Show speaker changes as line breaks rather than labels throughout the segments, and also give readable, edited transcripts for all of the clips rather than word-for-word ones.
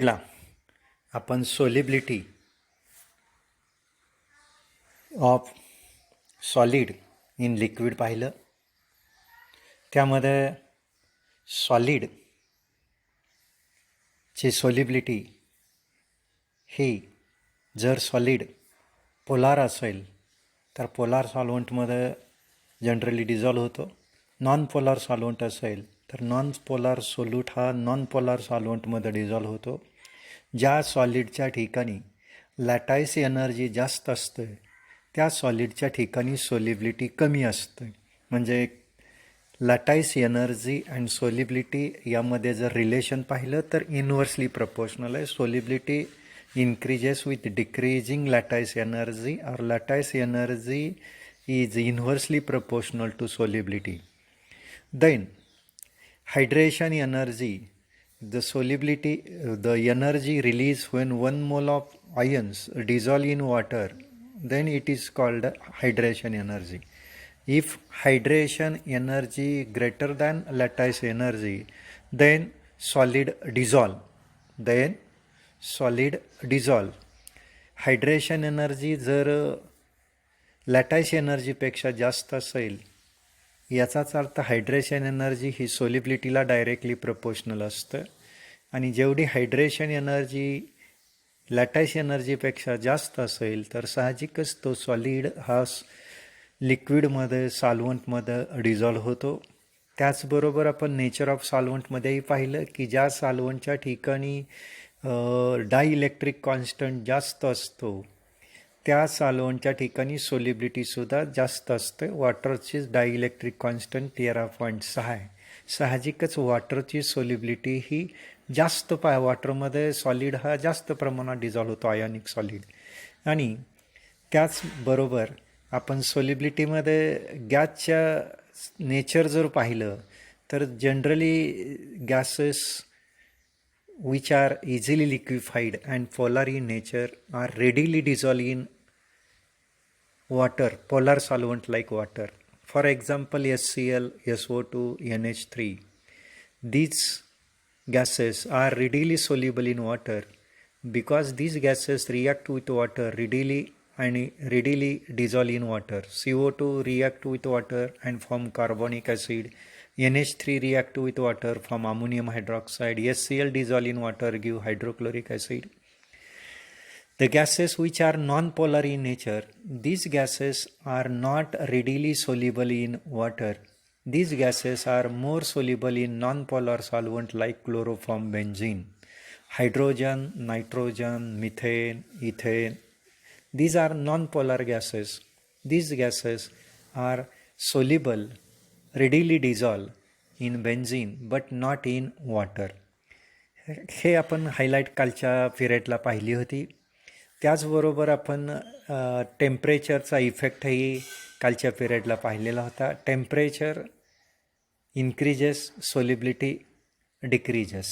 ला आपण solubility of solid in liquid पाहिलं. त्यामध्ये सॉलिडची सोलिबिलिटी ही जर सॉलिड पोलार असेल तर पोलार सॉल्व्हंटमध्ये जनरली डिझॉल्व होतो. नॉन पोलार सॉल्व्हंट असेल तर नॉन पोलार सोल्यूट हा नॉन पोलार सॉल्व्हंटमध्ये डिझॉल्व होतो. ज्या सॉलिडच्या ठिकाणी लॅटाईस एनर्जी जास्त असते त्या सॉलिडच्या ठिकाणी सोलिबिलिटी कमी असते. म्हणजे लॅटाईस एनर्जी अँड सोलिबिलिटी यामध्ये जर रिलेशन पाहिलं तर इनव्हर्सली प्रपोर्शनल आहे. Solubility increases with decreasing lattice energy or lattice energy is inversely proportional to solubility. Then hydration energy, the solubility, the energy released when 1 mole of ions dissolve in water, then it is called hydration energy. If hydration energy greater than lattice energy, then solid dissolve. Hydration energy जर lattice एनर्जीपेक्षा जास्त असेल याचाच अर्थ hydration energy ही सोलिबिलिटीला directly proportional असतं. आणि जेवढी hydration energy lattice एनर्जीपेक्षा जास्त असेल तर साहजिकच तो सॉलिड हा लिक्विडमध्ये सॉल्व्हंटमध्ये डिझॉल्व होतो. त्याचबरोबर आपण नेचर ऑफ सॉल्व्हंटमध्येही पाहिलं की ज्या सॉल्व्हंटच्या ठिकाणी डायइलेक्ट्रिक कॉन्स्टंट जास्त असतो त्या सॉल्व्हंटच्या ठिकाणी सोलिबिलिटीसुद्धा जास्त असते. वॉटरची डायइलेक्ट्रिक कॉन्स्टंट 13.6 आहे. साहजिकच वॉटरची सोलिबिलिटी ही जास्त वॉटरमध्ये सॉलिड हा जास्त प्रमाणात डिझॉल्व होतो, आयोनिक सॉलिड. आणि त्याचबरोबर आपण सोलिबिलिटीमध्ये गॅसच्या नेचर जर पाहिलं तर generally gases which are easily liquefied and polar in nature are readily dissolved in water, polar solvent like water. For example, HCl, SO2, NH3. These gases are readily soluble in water because these gases react with water readily and readily dissolve in water. CO2 react with water and form carbonic acid. NH3 react with water from ammonium hydroxide. HCl dissolve in water give hydrochloric acid. The gases which are non-polar in nature, these gases are not readily soluble in water. These gases are more soluble in non-polar solvent like chloroform, benzene, hydrogen, nitrogen, methane, ethane. These are non-polar gases. These gases are soluble, readily dissolve in benzene but not in water. हे आपण highlight कालच्या पिरियडला पाहिली होती. त्याचबरोबर आपण टेम्परेचरचा इफेक्टही कालच्या पिरियडला पाहिलेला होता. Temperature increases, solubility decreases.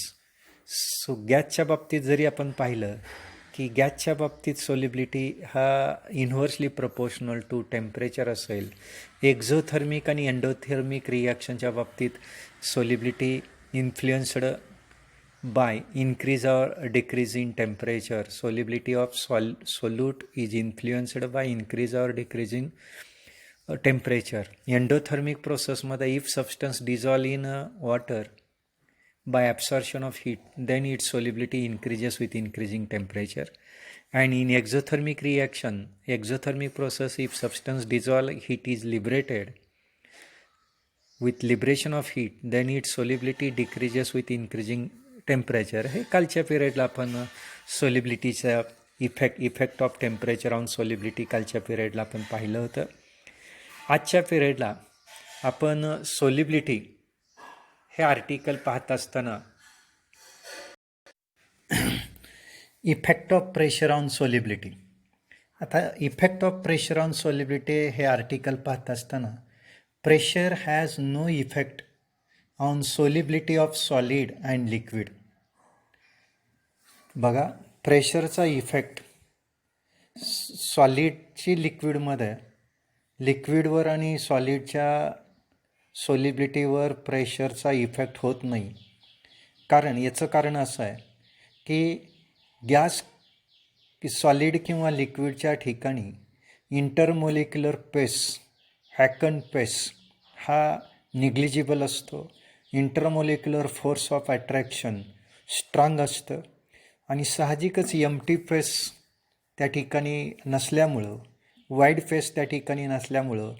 So गॅसच्या बाबतीत जरी आपण पाहिलं की गॅसच्या बाबतीत सोलिबिलिटी हा इन्व्हर्सली प्रपोर्शनल टू टेम्परेचर असेल. एक्झोथर्मिक आणि एंडोथर्मिक रिॲक्शनच्या बाबतीत solubility influenced by increase or decrease in temperature. Solubility of solute is influenced by increase or decrease in temperature. Endothermic process मध्ये if substance dissolve in water by absorption of heat, then its solubility increases with increasing temperature. And in exothermic reaction, exothermic process, if substance dissolve, heat is liberated. With liberation of heat, then its solubility decreases with increasing temperature. हे कालच्या पिरियडला आपण सोलिबिलिटीचा effect of temperature on solubility कालच्या पिरियडला आपण पाहिलं होतं. आजच्या पिरियडला आपण सोलिबिलिटी हे आर्टिकल पाहत असताना effect of pressure on solubility. आता effect of pressure on solubility हे आर्टिकल पाहत असताना pressure has no effect on solubility of solid and liquid. बघा, प्रेशरचा इफेक्ट सॉलिडची लिक्विडवर आणि सॉलिडच्या सोलिबिलिटीवर प्रेशरचा इफेक्ट होत नाही. याचं कारण असं आहे की गॅस सॉलिड किंवा लिक्विडच्या ठिकाणी इंटरमोलिक्युलर पेस हॅकन पेस हा निग्लिजिबल असतो. इंटरमोलिक्युलर फोर्स ऑफ अट्रॅक्शन स्ट्रॉंग असतं आणि साहजिकच एम्प्टी फेस त्या ठिकाणी नसल्यामुळं, वाईड फेस त्या ठिकाणी नसल्यामुळं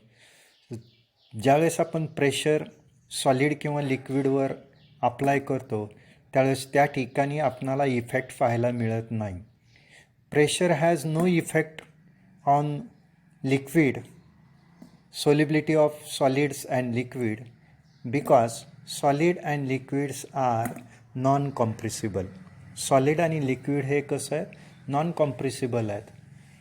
ज्यावेळेस आपण प्रेशर सॉलिड किंवा लिक्विडवर अप्लाय करतो त्यावेळेस त्या ठिकाणी आपणाला इफेक्ट पाहायला मिळत नाही. Pressure has no effect on liquid solubility of solids and liquid because solid and liquids are non-compressible. Solid आणि लिक्विड हे कसं आहे, नॉन कॉम्प्रेसिबल आहेत.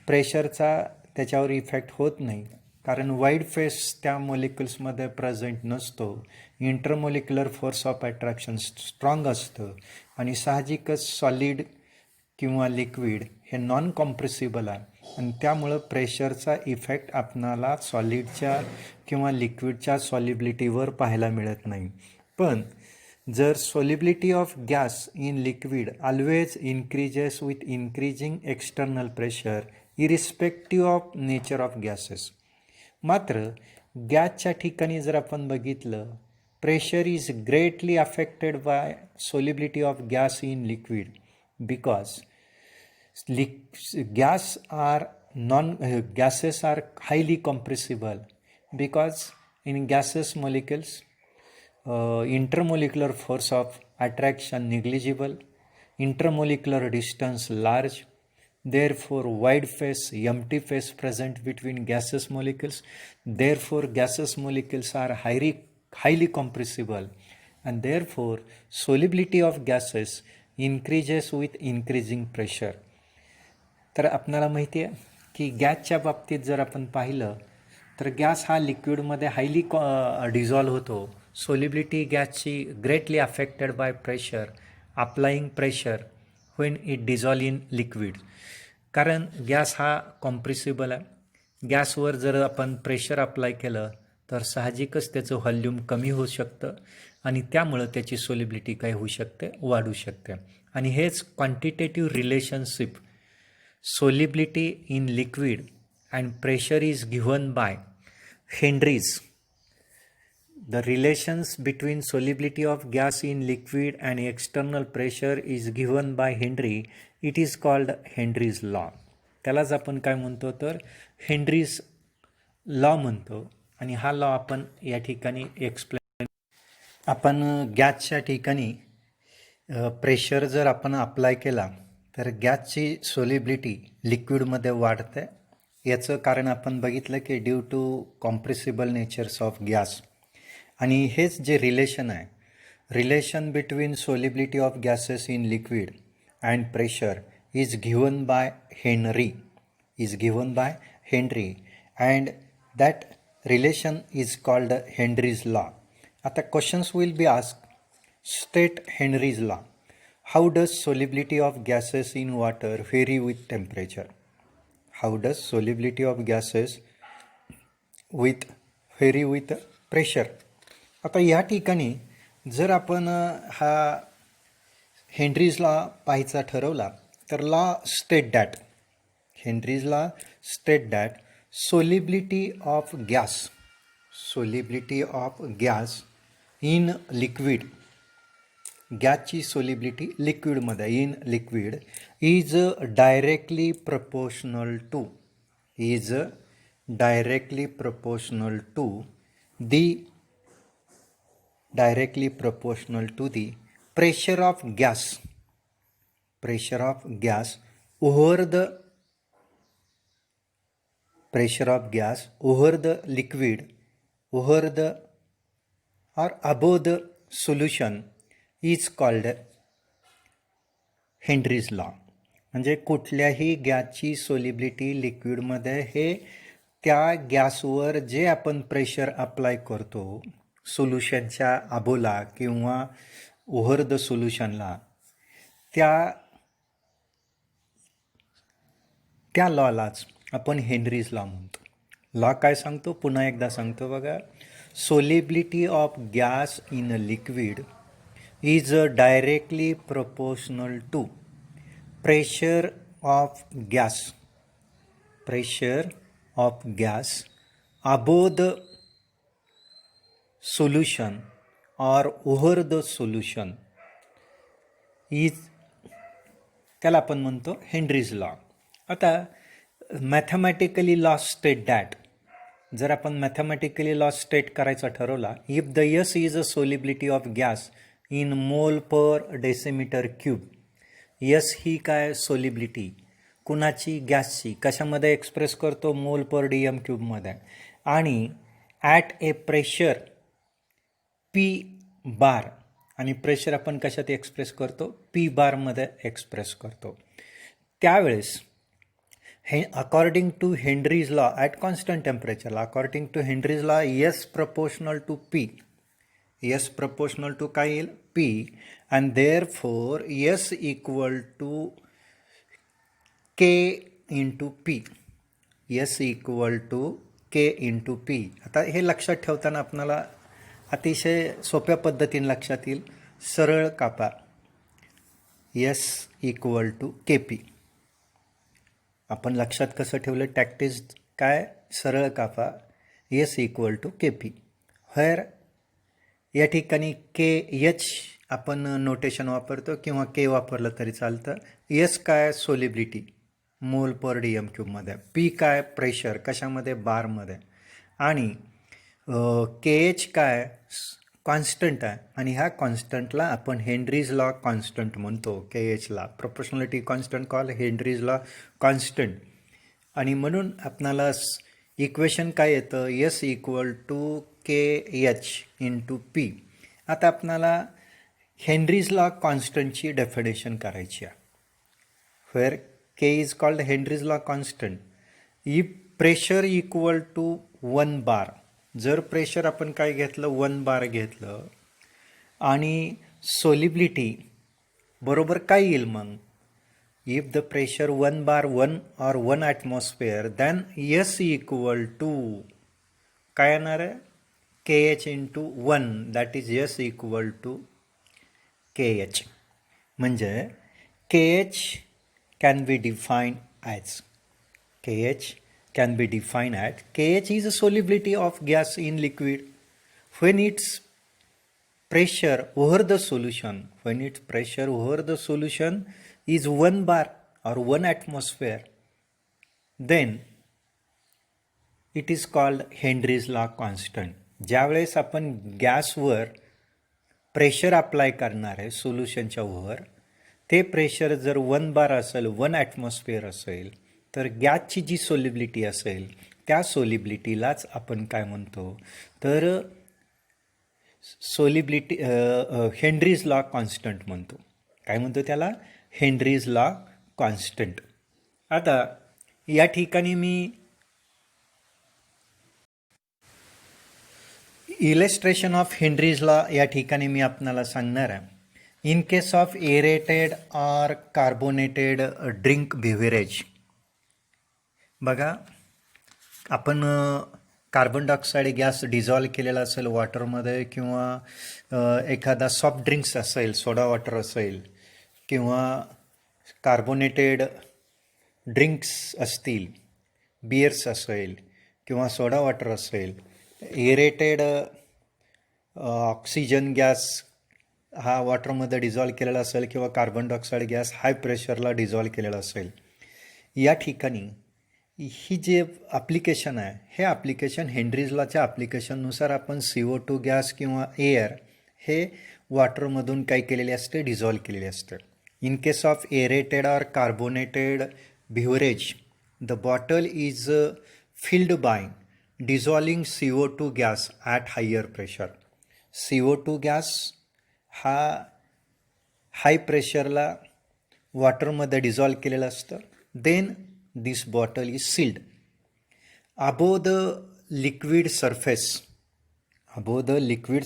प्रेशरचा त्याच्यावर इफेक्ट होत नाही कारण वाईड फेस त्या मॉलिक्युल्समध्ये प्रेझेंट नसतो. Intermolecular force of attraction strong असतं आणि साहजिकच सॉलिड किंवा लिक्विड हे नॉन कॉम्प्रेसिबल आहे आणि त्यामुळं प्रेशरचा इफेक्ट आपणाला सॉलिडच्या किंवा लिक्विडच्या सॉलिबिलिटीवर पाहायला मिळत नाही. पण जर solubility of gas in liquid always increases with increasing external pressure irrespective of nature of gases. मात्र गॅसच्या ठिकाणी जर आपण बघितलं, pressure is greatly affected by solubility of gas in liquid because gases are highly compressible because in gaseous molecules intermolecular force of attraction negligible, intermolecular distance large, therefore wide phase empty phase present between gaseous molecules, therefore gaseous molecules are highly compressible and therefore solubility of gases increases with increasing pressure. तर आपणाला माहिती आहे की गॅसच्या बाबतीत जर आपण पाहिलं तर गॅस हा लिक्विडमध्ये हायली डिझॉल्व्ह होतो. सोलिबिलिटी गॅसची greatly affected by pressure applying pressure when it dissolve in liquid. कारण गॅस हा कॉम्प्रेसिबल आहे. गॅसवर जर आपण प्रेशर अप्लाय केलं तर साहजिकच त्याचं व्हॉल्यूम कमी होऊ शकतं आणि त्यामुळं त्याची सोलिबिलिटी काय होऊ शकते, वाढू शकते. आणि हेच quantitative relationship solubility in liquid and pressure is given bye Henrys. The relations between solubility of gas in liquid and external pressure is given by Henry. It is called Henry's law. त्यालाच आपण काय म्हणतो तर Henry's law म्हणतो आणि हा law आपण या ठिकाणी एक्सप्लेन. आपण गॅसच्या ठिकाणी प्रेशर जर आपण अप्लाय केला तर गॅसची सोलिबिलिटी लिक्विडमध्ये वाढते. याचं कारण आपण बघितलं की due to compressible natures of gas. आणि हेच जे रिलेशन आहे, relation between solubility of gases in liquid and pressure is given by Henry and that relation is called Henry's law. आता questions will be asked. State Henry's law. How does solubility of gases in water vary with temperature? How does solubility of gases vary with pressure? आता या ठिकाणी जर आपण हा Henry's law पाहायचा ठरवला तर Henry's law state that solubility of gas in liquid, गॅसची सोलिबिलिटी लिक्विडमध्ये in liquid is directly proportional to the pressure of gas over the liquid or above the solution is called Henry's law. म्हणजे कुठल्याही गॅसची सोलिबिलिटी लिक्विडमध्ये हे त्या गॅसवर जे आपण प्रेशर अप्लाय करतो सोल्युशनच्या अबोला किंवा ओव्हर द सोल्युशनला, त्या लॉलाच आपण हेनरीज लॉ म्हणतो. लॉ काय सांगतो, पुन्हा एकदा सांगतो बघा. Solubility of gas in a liquid is directly proportional to pressure of gas above the solution or over the solution is, त्याला आपण म्हणतो हेनरीज लॉ. आता मॅथमॅटिकली लॉ स्टेट दॅट, जर आपण मॅथमॅटिकली लॉ स्टेट करायचा ठरवला, if the yes is a solubility of gas in मोल पर decimetre cube. Yes he काय सोलिबिलिटी कुणाची, गॅसची. कशामध्ये एक्सप्रेस करतो, मोल पर डी एम क्यूबमध्ये. आणि at a pressure P bar, आणि प्रेशर आपण कशात एक्सप्रेस करतो, पी बारमध्ये एक्सप्रेस करतो. त्यावेळेस according to Henry's law at constant टेम्परेचरला, according to Henry's law S proportional to P, S proportional to काय येईल, P. And therefore S equal to K into P, S equal to K into P. आता हे लक्षात ठेवताना आपल्याला अतिशय सोप्या पद्धतीने लक्षात येईल. सरळ कापा, S equal to K P. आपण लक्षात कसं ठेवलं, टॅक्टिस काय, सरळ कापा, S equal to K P. Here या ठिकाणी के एच आपण नोटेशन वापरतो किंवा के वापरलं तरी चालतं. यस काय, सोलिबिलिटी मोल पर डी एम क्यूबमध्ये. पी काय, प्रेशर कशामध्ये, बारमध्ये. आणि के एच काय, कॉन्स्टंट आहे. आणि ह्या कॉन्स्टंटला आपण हेनरीज लॉ कॉन्स्टंट म्हणतो. के एचला proportionality constant call Henry's law constant. आणि म्हणून आपणाला इक्वेशन काय येतं, S equal to K H into P. आता आपणाला हेनरीज लॉ कॉन्स्टंटची डेफिनेशन करायची आहे. Where K is called Henry's law constant if pressure equal to 1 bar. जर प्रेशर आपण काय घेतलं, 1 बार घेतलं, आणि सोलिबिलिटी बरोबर काय येईल मग, if the pressure 1 bar 1 or 1 atmosphere, then S equal to काय येणार आहे, K H into 1, that is S equal to K H. म्हणजे K H can be define as, K H can be defined at KH is a solubility of gas in liquid when its pressure over the solution, when its pressure over the solution is 1 bar or 1 atmosphere, then it is called Henry's law constant. ज्यावेळेस आपण गॅसवर pressure apply करणार आहे सोल्युशनच्या वर, ते pressure जर 1 बार असेल, 1 atmosphere असेल, तर गॅसची जी सोलिबिलिटी असेल त्या सोलिबिलिटीलाच आपण काय म्हणतो, तर सोलिबिलिटी हेनरीज लॉ कॉन्स्टंट म्हणतो. काय म्हणतो त्याला, हेनरीज लॉ कॉन्स्टंट. आता या ठिकाणी मी इलेस्ट्रेशन ऑफ हेनरीज लॉ या ठिकाणी मी आपणाला सांगणार आहे. In case of aerated or carbonated drink beverage, बघा आपण कार्बन डायऑक्साईड गॅस डिझॉल्व केलेला असेल वॉटरमध्ये, किंवा एखादा सॉफ्ट ड्रिंक्स असेल, सोडा वॉटर असेल, किंवा कार्बोनेटेड ड्रिंक्स असतील, बियर्स असेल किंवा सोडा वॉटर असेल, एरेटेड ऑक्सिजन गॅस हा वॉटरमध्ये डिझॉल्व केलेला असेल, किंवा कार्बन डायऑक्साईड गॅस हाय प्रेशरला डिझॉल्व केलेला असेल, या ठिकाणी ही जे ॲप्लिकेशन आहे, हे ॲप्लिकेशन हेनरीज लॉच्या ॲप्लिकेशननुसार आपण CO2 गॅस किंवा एअर हे वॉटरमधून काय केलेले असते, डिझॉल्व केलेले असते. In case of aerated or carbonated beverage, the bottle is filled by dissolving CO2 gas at higher pressure. CO2 gas हा हाय प्रेशरला वॉटरमध्ये डिझॉल्व केलेलं असतं. Then this bottle is sealed. Above the liquid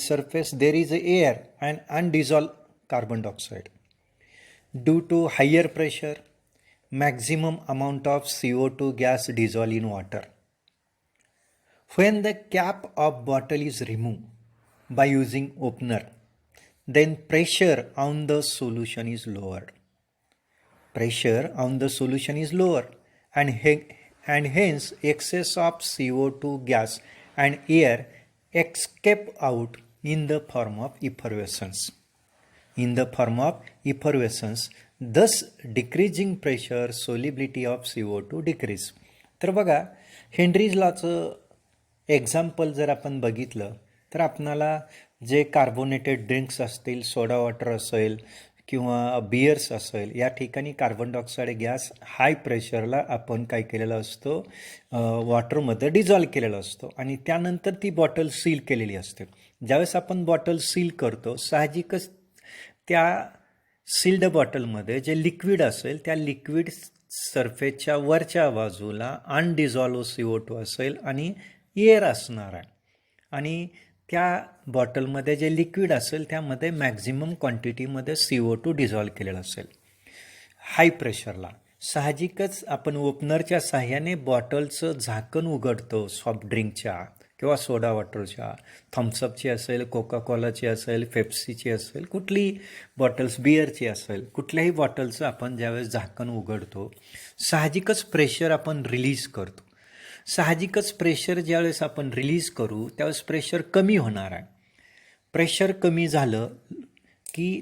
surface, there is air and undissolved carbon dioxide. Due to higher pressure, maximum amount of CO2 gas dissolve in water. When the cap of bottle is removed by using opener, then pressure on the solution is lowered. pressure on the solution is lower, and hence excess of CO2 gas and air escape out in the form of effervescence. Thus decreasing pressure, solubility of CO2 decrease. तर बघा, Henrys लॉचं example जर आपण बघितलं तर आपणाला जे carbonated drinks असतील, सोडा water असेल किंवा बियर्स असेल, या ठिकाणी कार्बन डायऑक्साईड गॅस हाय प्रेशरला आपण काय केलेलं असतो, वॉटरमध्ये डिझॉल्व केलेला असतो आणि त्यानंतर ती बॉटल सील केलेली असते. ज्यावेळेस आपण बॉटल सील करतो, साहजिकच त्या सील्ड बॉटलमध्ये जे लिक्विड असेल त्या लिक्विड सरफेसच्या वरच्या बाजूला अनडिझॉल्व CO2 असेल आणि एअर असणार आहे आणि त्या बॉटलमध्ये जे लिक्विड असेल त्यामध्ये मॅक्झिमम क्वांटिटीमध्ये CO2 डिझॉल्व केलेलं असेल हाय प्रेशरला. साहजिकच आपण ओपनरच्या साह्याने बॉटलचं झाकण उघडतो, सॉफ्ट ड्रिंकच्या किंवा सोडा वॉटरच्या, थम्सअपची असेल, कोका कोलाची असेल, पेप्सीची असेल, कुठलीही बॉटल्स, बिअरची असेल, कुठल्याही बॉटलचं आपण ज्यावेळेस झाकण उघडतो साहजिकच प्रेशर आपण रिलीज करतो. साहजिकच प्रेशर ज्यावेळेस आपण रिलीज करू त्यावेळेस प्रेशर कमी होणार आहे. प्रेशर कमी झालं की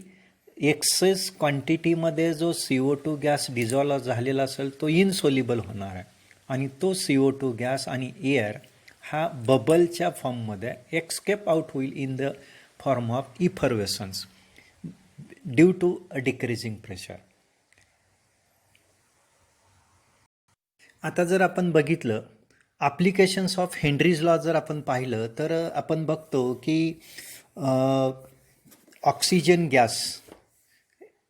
एक्सेस क्वांटिटीमध्ये जो CO2 गॅस डिझॉल्व झालेला असेल तो इनसोल्युबल होणार आहे आणि तो CO2 गॅस आणि एअर हा बबलच्या फॉर्ममध्ये एक्स्केप आउट होईल in the form of effervescence due to a decreasing pressure. आता जर आपण बघितलं ॲप्लिकेशन्स ऑफ हेनरीज लॉ जर आपण पाहिलं तर आपण बघतो की oxygen gas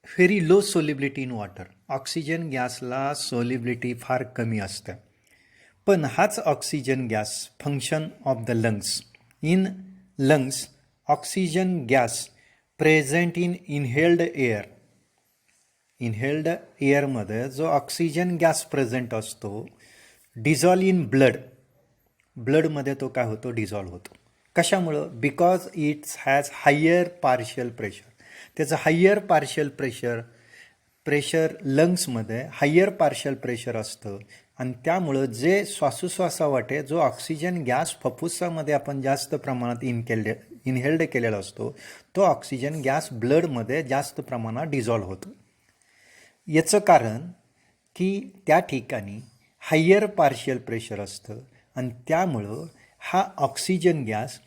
very low solubility in water. Oxygen गॅसला सोल्युबिलिटी फार कमी असते, पण हाच oxygen gas function of the lungs. In lungs oxygen gas present in inhaled air. Inhaled एअरमध्ये जो ऑक्सिजन गॅस प्रेझेंट असतो डिझॉल्व इन ब्लड. ब्लडमध्ये तो काय होतो, डिझॉल्व होतो. कशामुळं? Because it's has higher partial pressure. त्याचं हायर पार्शियल प्रेशर लंग्समध्ये हायर पार्शियल प्रेशर असतं आणि त्यामुळं जे श्वासोश्वासावाटे जो ऑक्सिजन गॅस फुफ्फुसामध्ये आपण जास्त प्रमाणात इनहेल्ड केलेला असतो तो ऑक्सिजन गॅस ब्लडमध्ये जास्त प्रमाणात डिझॉल्व होतो. याचं कारण की त्या ठिकाणी हायर पार्शियल प्रेशर असतं आणि त्यामुळं हा ऑक्सिजन गॅस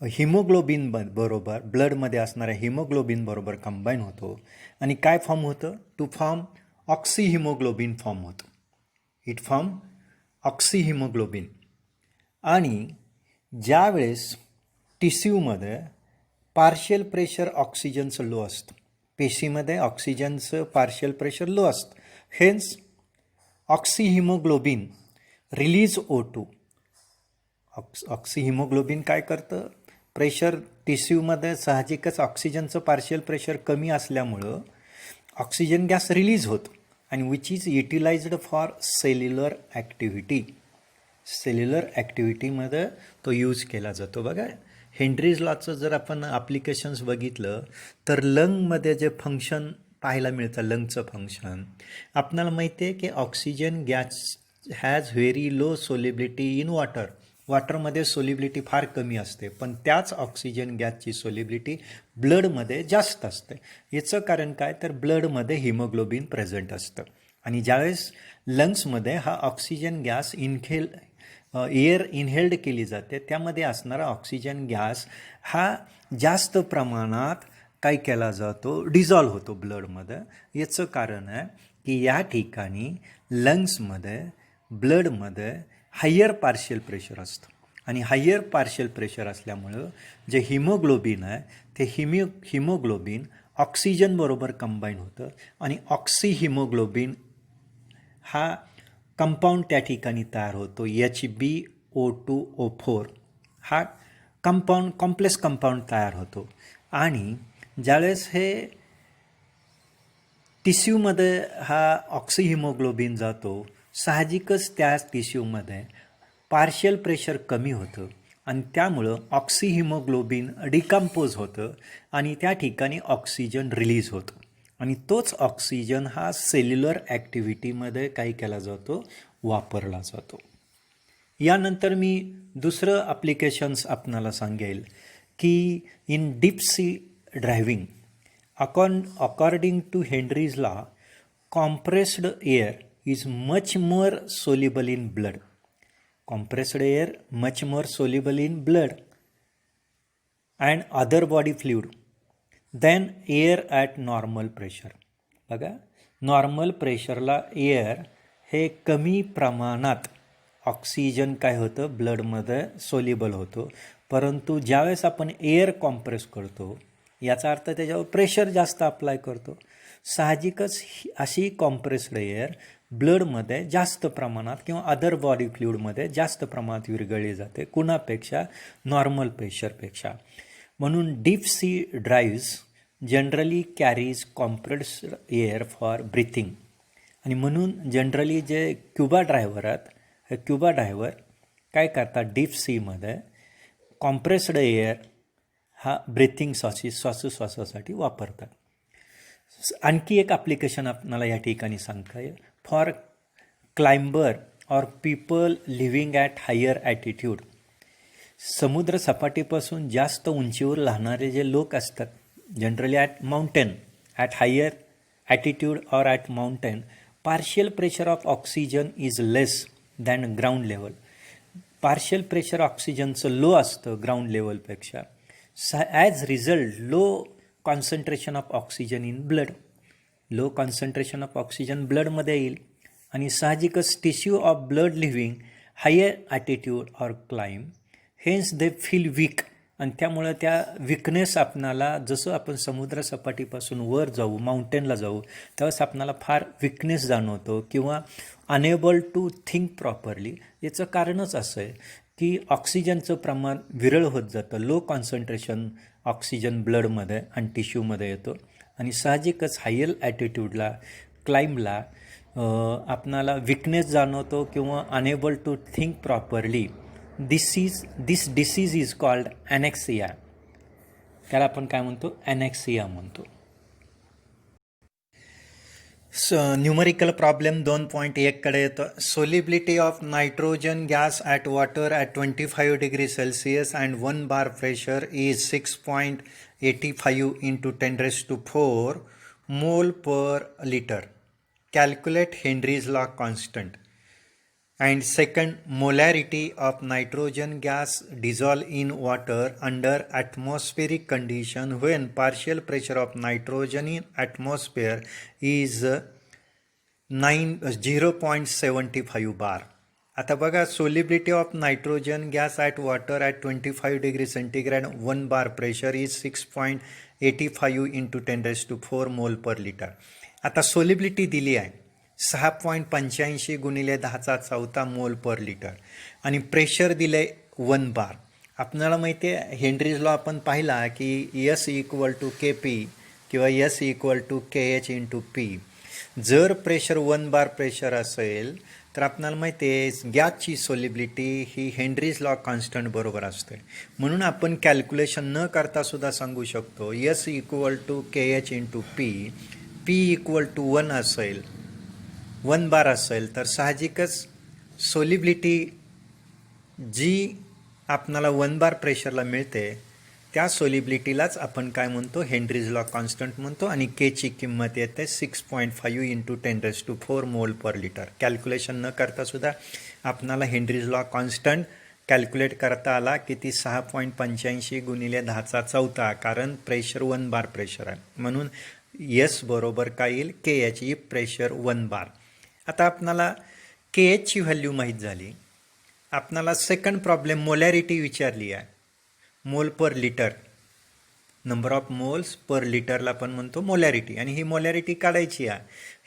हिमोग्लोबिन बरोबर, ब्लडमध्ये असणाऱ्या हिमोग्लोबिन बरोबर कंबाईन होतो आणि काय फॉर्म होतं, टू फॉर्म ऑक्सिहिमोग्लोबिन फॉर्म होतं. It form oxyhemoglobin. आणि ज्यावेळेस टिश्यूमध्ये पार्शियल प्रेशर ऑक्सिजनचं लो असतं, पेशीमध्ये ऑक्सिजनचं पार्शियल प्रेशर लो असतं, हेन्स ऑक्सिहिमोग्लोबिन रिलीज O2. ऑक्सिहिमोग्लोबिन काय करतं, प्रेशर टिश्यूमध्ये साहजिकच ऑक्सिजनचं पार्शियल प्रेशर कमी असल्यामुळं ऑक्सिजन गॅस रिलीज होतो आणि which is utilized for cellular activity. Cellular ॲक्टिव्हिटीमध्ये तो यूज केला जातो. बघा, हेनरीज लॉचं जर आपण ॲप्लिकेशन्स बघितलं तर लंगमध्ये जे फंक्शन पाहायला मिळतं, लंगचं फंक्शन आपणाला माहिती आहे की oxygen gas has very low solubility in water. वॉटरमध्ये सोल्युबिलिटी फार कमी असते, पण त्याच ऑक्सिजन गॅसची सोल्युबिलिटी ब्लडमध्ये जास्त असते. याचं कारण काय, तर ब्लडमध्ये हिमोग्लोबिन प्रेझेंट असतं आणि ज्यावेळेस लंग्समध्ये हा ऑक्सिजन गॅस एअर इनहेल्ड केली जाते त्यामध्ये असणारा ऑक्सिजन गॅस हा जास्त प्रमाणात काय केला जातो, डिझॉल्व होतो ब्लडमध्ये. याचं कारण आहे की या ठिकाणी लंग्समध्ये, ब्लडमध्ये हायर पार्शियल प्रेशर असतं आणि हायर पार्शियल प्रेशर असल्यामुळं जे हिमोग्लोबिन आहे ते हिमोग्लोबिन ऑक्सिजनबरोबर कंबाईन होतं आणि ऑक्सिहिमोग्लोबिन हा कंपाऊंड त्या ठिकाणी तयार होतो, HbO2O4. हा कंपाऊंड, कॉम्प्लेक्स कंपाऊंड तयार होतो आणि ज्यावेळेस हे टिश्यूमध्ये हा ऑक्सिहिमोग्लोबिन जातो साहजिकच त्या टिश्यूमध्ये पार्शियल प्रेशर कमी होतं आणि त्यामुळं ऑक्सिहिमोग्लोबिन डिकम्पोज होतं आणि त्या ठिकाणी ऑक्सिजन रिलीज होतं आणि तोच ऑक्सिजन हा सेल्युलर ॲक्टिव्हिटीमध्ये काय केला जातो, वापरला जातो. यानंतर मी दुसरं ॲप्लिकेशन्स आपणाला सांगेल की in deep sea driving according to Henry's law compressed air is much more soluble in blood. Compressed air much more soluble in blood and other body fluid than air at normal pressure. बघा, normal प्रेशरला air हे कमी प्रमाणात oxygen काय होतं ब्लडमध्ये soluble होतो, परंतु ज्यावेळेस आपण एअर कॉम्प्रेस करतो याचा अर्थ त्याच्यावर प्रेशर जास्त अप्लाय करतो. साहजिकच अशी कॉम्प्रेस्ड एअर ब्लडमध्ये जास्त प्रमाणात किंवा अदर बॉडी फ्लुइडमध्ये जास्त प्रमाणात विरघळली जाते कुणापेक्षा, नॉर्मल प्रेशरपेक्षा. म्हणून deep sea drives generally carries compressed air for breathing. आणि म्हणून जनरली जे क्युबा ड्रायव्हर आहेत, हे क्युबा ड्रायव्हर काय करतात, डीप सीमध्ये कॉम्प्रेस्ड एअर हा ब्रिथिंग श्वासोश्वासासाठी वापरतात. आणखी एक ॲप्लिकेशन आपल्याला या ठिकाणी सांगता येईल for climber or people living at higher attitude. समुद्र सपाटीपासून जास्त उंचीवर राहणारे जे लोक असतात, generally at mountain, at higher attitude or at mountain, partial pressure of oxygen is less than ground level. Partial pressure ऑक्सिजनचं लो असतं ग्राउंड लेवलपेक्षा. As result low concentration of oxygen in blood, low concentration of oxygen ब्लडमध्ये येईल आणि साहजिकच tissue of blood living higher attitude or climb, hence they feel weak. आणि त्यामुळं त्या विकनेस आपणाला, जसं आपण समुद्र सपाटीपासून वर जाऊ, माउंटेनला जाऊ, त्यावेळेस आपणाला फार विकनेस जाणवतो किंवा अनेबल टू थिंक प्रॉपरली. याचं कारणच असं आहे की ऑक्सिजनचं प्रमाण विरळ होत जातं, लो कॉन्सन्ट्रेशन ऑक्सिजन ब्लडमध्ये आणि टिश्यूमध्ये येतो आणि साहजिकच हायर ॲटिट्यूडला, क्लाइंबला आपणाला विकनेस जाणवतो किंवा unable to think properly. This disease is called anoxia. त्याला आपण काय म्हणतो, ॲनेक्सिया म्हणतो. न्यूमरिकल प्रॉब्लेम 2.1 कडे येतो. Solubility of nitrogen gas at water at 25 degree Celsius and 1 bar pressure is 6.85 into 10⁴ mole per liter. Calculate Henry's law constant. And second, molarity of nitrogen gas dissolved in water under atmospheric condition when partial pressure of nitrogen in atmosphere is 0.75 bar. आता बघा, solubility of nitrogen gas at water at 25 degree centigrade 1 bar pressure is 6.85 into 10⁴ मोल per litre. आता solubility दिली आहे 6.85 गुणिले 10⁴ मोल per litre आणि pressure दिले 1 bar. आपल्याला माहिती आहे हेनरीज लॉ आपण पाहिला की S = KP किंवा S = KH × P. जर प्रेशर 1 bar प्रेशर असेल तर आपल्याला माहिती आहे गॅसची सोलिबिलिटी ही हेनरीज लॉ कॉन्स्टंट बरोबर असते. म्हणून आपण कॅल्क्युलेशन न करता सुद्धा सांगू शकतो S = KH × P. P = 1 असेल, 1 bar असेल तर साहजिकच सोलिबिलिटी जी आपणाला 1 bar प्रेशरला मिळते त्या सोलिबिलिटीलाच आपण काय म्हणतो, हेनरीज लॉ कॉन्स्टंट म्हणतो. आणि केची किंमत येते 6.5 into 10⁴ मोल पर लिटर. कॅल्क्युलेशन न करता सुद्धा आपणाला हेनरीज लॉ कॉन्स्टंट कॅल्क्युलेट करता आला की ती 6.85 गुणिले 10⁴, कारण प्रेशर 1 bar प्रेशर आहे. म्हणून S बरोबर काय येईल, KH ही प्रेशर 1 bar. आता आपणाला KH ची व्हॅल्यू माहीत झाली. आपणाला सेकंड प्रॉब्लेम मोलॅरिटी विचारली आहे, mole per litre, number of moles per लिटरला आपण म्हणतो मोलॅरिटी. आणि ही मोलॅरिटी काढायची आहे.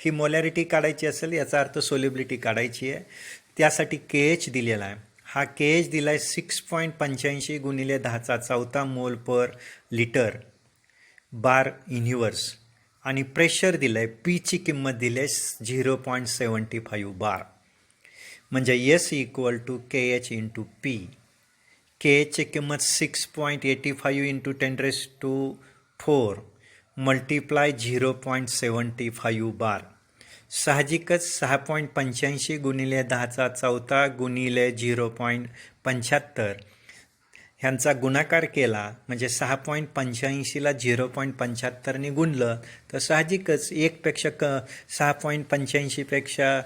ही मोलॅरिटी काढायची असेल याचा अर्थ सोलिबिलिटी काढायची आहे. त्यासाठी KH दिलेला आहे. हा KH दिला आहे 6.85 गुणिले 10⁴ मोल पर लिटर बार इन्व्हर्स. आणि प्रेशर दिलं आहे, पीची किंमत दिली आहे 0.75 bar. म्हणजे S = KH × P. KHची किंमत 6.85 into 10⁴ मल्टिप्लाय 0.75 बार. साहजिकच 6.85 गुणिले 10⁴ गुणिले 0.75 ह्यांचा गुणाकार केला म्हणजे 6.85ला 0.75ने गुणलं तर साहजिकच 6.85पेक्षा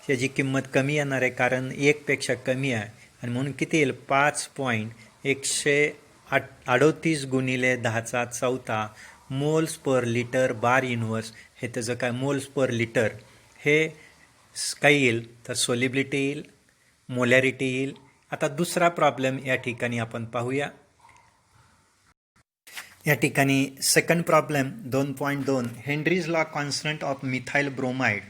त्याची किंमत कमी येणार आहे, कारण 1पेक्षा कमी आहे. आणि म्हणून किती येईल? 5.138 गुणिले 10⁴ मोल्स पर लिटर बार इनवर्स. हे त्याचं काय मोल्स पर लिटर हे काय येईल तर सोलिबिलिटी येईल, मोलॅरिटी येईल. आता दुसरा प्रॉब्लेम या ठिकाणी आपण पाहूया. या ठिकाणी second problem 2.2 Henrys law constant of methyl bromide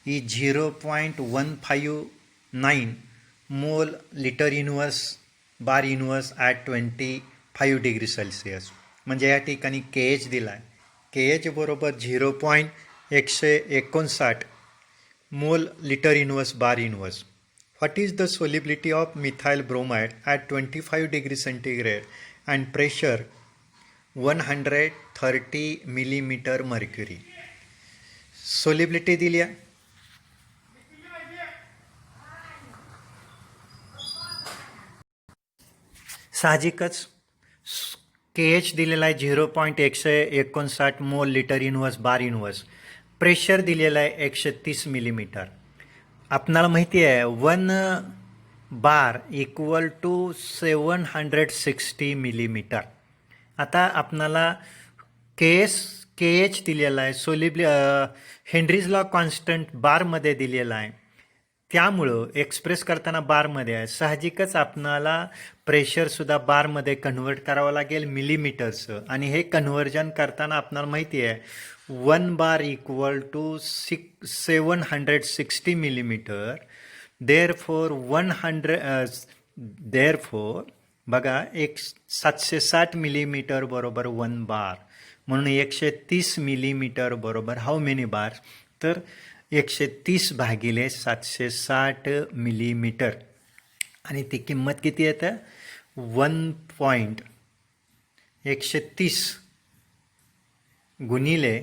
is 0.159 मोल litre inverse bar inverse at 25 degree Celsius. म्हणजे या ठिकाणी KH दिला आहे. KH बरोबर 0.159 मोल litre inverse bar inverse. What is the solubility of methyl bromide at 25 degree centigrade and pressure 130 millimeter mercury? Solubility दिली आहे. साहजिकच KH दिलेला आहे 0.159 मोल लिटर इनवर्स बार इनवर्स. प्रेशर दिलेला आहे 130 मिलीमीटर. आपणाला माहिती आहे 1 बार इक्वल टू 760 मिलीमीटर. आता आपणाला KH दिलेला आहे, हेनरीज लॉ कॉन्स्टंट बारमध्ये दिलेला आहे, त्यामुळं एक्सप्रेस करताना बारमध्ये आहे. साहजिकच आपणाला प्रेशरसुद्धा बारमध्ये कन्व्हर्ट करावं लागेल मिलीमीटरचं. आणि हे कन्व्हर्जन करताना आपणाला माहिती आहे 1 बार इक्वल टू 760 मिलीमीटर. देअरफॉर बघा 760 मिलीमीटर बरोबर 1 बार, म्हणून 130 मिलीमीटर बरोबर हाऊ मेनी बार तर 130 भागिले 760 मिलीमीटर. आणि ती किंमत किती येतं 1.130 गुणिले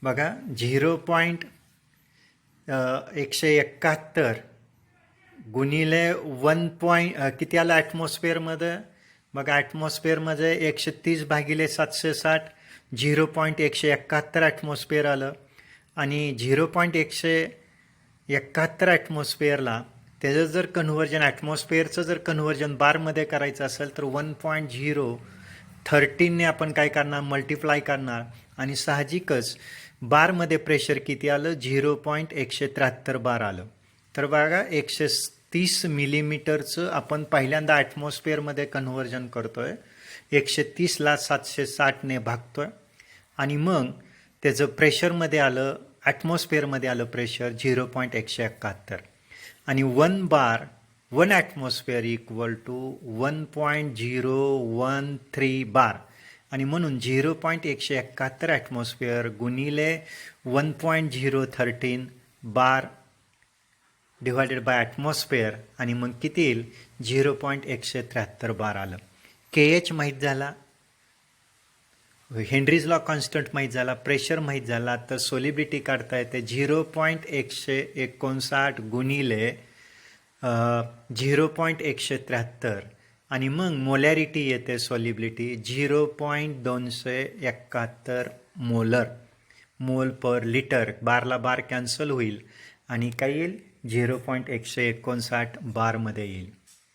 बघा 0.171 गुणिले 1. किती आलं ॲटमॉस्फिअरमध्ये? बघा ॲटमॉस्फिअरमध्ये 130 भागिले 760 0.171 ॲटमॉस्फिअर आलं. आणि 0.171 ॲटमॉस्फिअरला त्याचं जर कन्व्हर्जन ॲटमॉस्फिअरचं जर कन्व्हर्जन बारमध्ये करायचं असेल तर 1.013ने आपण काय करणार मल्टिप्लाय करणार. आणि साहजिकच बारमध्ये प्रेशर किती आलं 0.173 बार आलं. तर बघा 130 मिलीमीटरचं आपण पहिल्यांदा ॲटमॉस्फिअरमध्ये कन्व्हर्जन करतोय, 130ला 760ने भागतोय आणि मग त्याचं प्रेशरमध्ये आलं, ॲटमॉस्फिअरमध्ये आलं प्रेशर 0.171. आणि 1 ॲटमॉस्फिअर इक्वल टू 1.013 बार. आणि म्हणून 0.171 ॲटमॉस्फिअर गुणिले 1.013 बार डिवायडेड बाय ॲटमॉस्फिअर. आणि मग किती येईल 0.173 बार आलं. KH माहीत झाला, हेनरीज लॉ कॉन्स्टंट माहीत झाला, प्रेशर माहीत झाला, तर सोलिबिलिटी काढता येते 0.159 गुणिले 0.173. आणि मग मोलॅरिटी येते सोलिबिलिटी 0.271 मोल पर लिटर. बारला बार कॅन्सल होईल आणि काय येईल 0.159 बारमध्ये येईल.